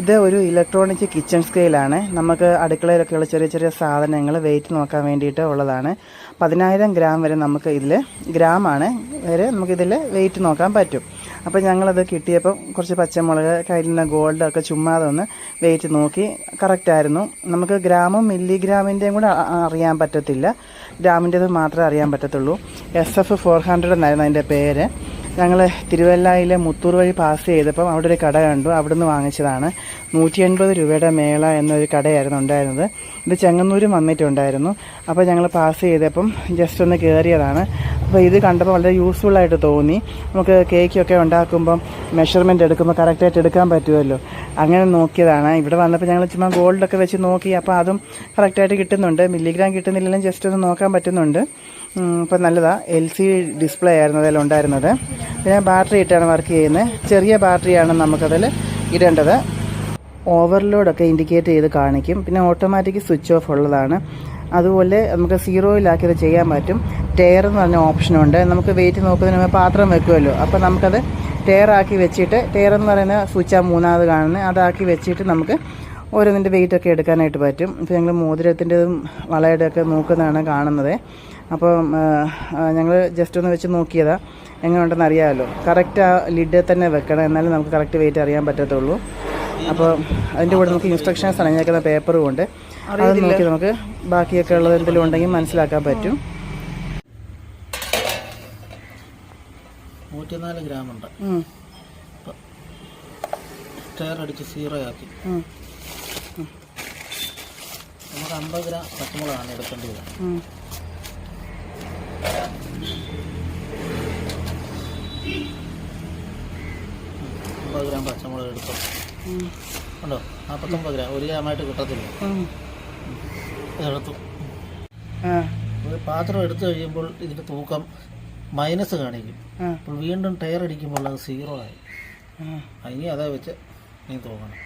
ഇത് ഒരു electronic kitchen സ്കെയിലാണ്. നമുക്ക് അടുക്കളയിലൊക്കെയുള്ള ചെറിയ ചെറിയ സാധനങ്ങൾ വെയിറ്റ് നോക്കാൻ വേണ്ടിയിട്ട് ഉള്ളതാണ്. 10,000 ഗ്രാം വരെ നമുക്ക് ഇതിൽ ഗ്രാമാണ് വരെ നമുക്കിതിൽ വെയിറ്റ് നോക്കാൻ പറ്റും. അപ്പോൾ ഞങ്ങളത് കിട്ടിയപ്പം കുറച്ച് പച്ചമുളക്, കയ്യിൽ നിന്ന് ഗോൾഡൊക്കെ ചുമ്മാതെ ഒന്ന് വെയിറ്റ് നോക്കി. കറക്റ്റായിരുന്നു. നമുക്ക് ഗ്രാമും മില്ലിഗ്രാമിൻ്റെയും കൂടെ അറിയാൻ പറ്റത്തില്ല, ഗ്രാമിൻ്റേത് മാത്രമേ അറിയാൻ പറ്റത്തുള്ളൂ. SF 400 എന്നായിരുന്നു അതിൻ്റെ പേര്. ഞങ്ങൾ തിരുവല്ലയിലെ മുത്തൂർ വഴി പാസ് ചെയ്തപ്പം അവിടെ ഒരു കട കണ്ടു. അവിടെ നിന്ന് വാങ്ങിച്ചതാണ്. 180 രൂപയുടെ മേള എന്നൊരു കടയായിരുന്നു ഉണ്ടായിരുന്നത്. ഇത് ചെങ്ങന്നൂരും വന്നിട്ടുണ്ടായിരുന്നു. അപ്പോൾ ഞങ്ങൾ പാസ് ചെയ്തപ്പം ജസ്റ്റ് ഒന്ന് കയറിയതാണ്. അപ്പോൾ ഇത് കണ്ടപ്പോൾ വളരെ യൂസ്ഫുള്ളായിട്ട് തോന്നി. നമുക്ക് കേക്കൊക്കെ ഉണ്ടാക്കുമ്പം മെഷർമെൻറ്റ് എടുക്കുമ്പോൾ കറക്റ്റായിട്ട് എടുക്കാൻ പറ്റുമല്ലോ, അങ്ങനെ നോക്കിയതാണ്. ഇവിടെ വന്നപ്പോൾ ഞങ്ങൾ ചുമ്മാ ഗോൾഡൊക്കെ വെച്ച് നോക്കി. അപ്പോൾ അതും കറക്റ്റായിട്ട് കിട്ടുന്നുണ്ട്. മില്ലിഗ്രാം കിട്ടുന്നില്ലെങ്കിലും ജസ്റ്റ് ഒന്ന് നോക്കാൻ പറ്റുന്നുണ്ട്. അപ്പോൾ നല്ലതാണ്. LCD ഡിസ്പ്ലേ ആയിരുന്നു അതിൽ ഉണ്ടായിരുന്നത്. പിന്നെ ബാറ്ററി ഇട്ടാണ് വർക്ക് ചെയ്യുന്നത്. ചെറിയ ബാറ്ററിയാണ് നമുക്കതിൽ ഇടേണ്ടത്. ഓവർലോഡൊക്കെ ഇൻഡിക്കേറ്റ് ചെയ്ത് കാണിക്കും. പിന്നെ ഓട്ടോമാറ്റിക് സ്വിച്ച് ഓഫ് ഉള്ളതാണ്. അതുപോലെ നമുക്ക് 0-ലാക്കി അത് ചെയ്യാൻ പറ്റും. ടയർ എന്ന് പറഞ്ഞ ഓപ്ഷനുണ്ട്. നമുക്ക് വെയിറ്റ് നോക്കുന്നതിന് മുമ്പ് പാത്രം വെക്കുമല്ലോ, അപ്പോൾ നമുക്കത് ടയറാക്കി വെച്ചിട്ട്, ടയർ എന്ന് പറയുന്ന സ്വിച്ചാണ് മൂന്നാമത് കാണുന്നത്, അതാക്കി വെച്ചിട്ട് നമുക്ക് ഓരോന്നിൻ്റെ വെയിറ്റൊക്കെ എടുക്കാനായിട്ട് പറ്റും. ഇപ്പോൾ ഞങ്ങൾ മോതിരത്തിൻ്റെതും വളയുടെയൊക്കെ നോക്കുന്നതാണ് കാണുന്നത്. അപ്പോൾ ഞങ്ങൾ ജസ്റ്റ് ഒന്ന് വെച്ച് നോക്കിയതാണ്. എങ്ങനെ ഉണ്ടെന്ന് അറിയാമല്ലോ. കറക്റ്റ് ആ ലിഡിൽ തന്നെ വെക്കണം, എന്നാലും നമുക്ക് കറക്റ്റ് വെയിറ്റ് അറിയാൻ പറ്റത്തുള്ളൂ. അപ്പോൾ അതിൻ്റെ കൂടെ നമുക്ക് ഇൻസ്ട്രക്ഷൻസ് അടങ്ങിയേക്കുന്ന പേപ്പറും ഉണ്ട്. അത് നോക്കി നമുക്ക് ബാക്കിയൊക്കെ ഉള്ളത് എന്തെങ്കിലും ഉണ്ടെങ്കിൽ മനസ്സിലാക്കാൻ പറ്റും. 104 ഗ്രാമുണ്ട്. ടയർ അടിച്ച് 0 ആക്കി. നമുക്ക് 50 ഗ്രാം പച്ചമുളകാണ് എടുക്കേണ്ടത്. 50 ഗ്രാം പച്ചമുളക് എടുത്തു. ഉണ്ടോ? 49 ഗ്രാം, 1 ഗ്രാമായിട്ട് കിട്ടത്തില്ല. ഇതെടുത്തു. ഒരു പാത്രം എടുത്തു കഴിയുമ്പോൾ ഇതിൻ്റെ തൂക്കം മൈനസ് കാണിക്കും. അപ്പോൾ വീണ്ടും ടയർ അടിക്കുമ്പോൾ അത് 0 ആയി. ഇനി അതേ വെച്ച് നീ തൂക്കണം.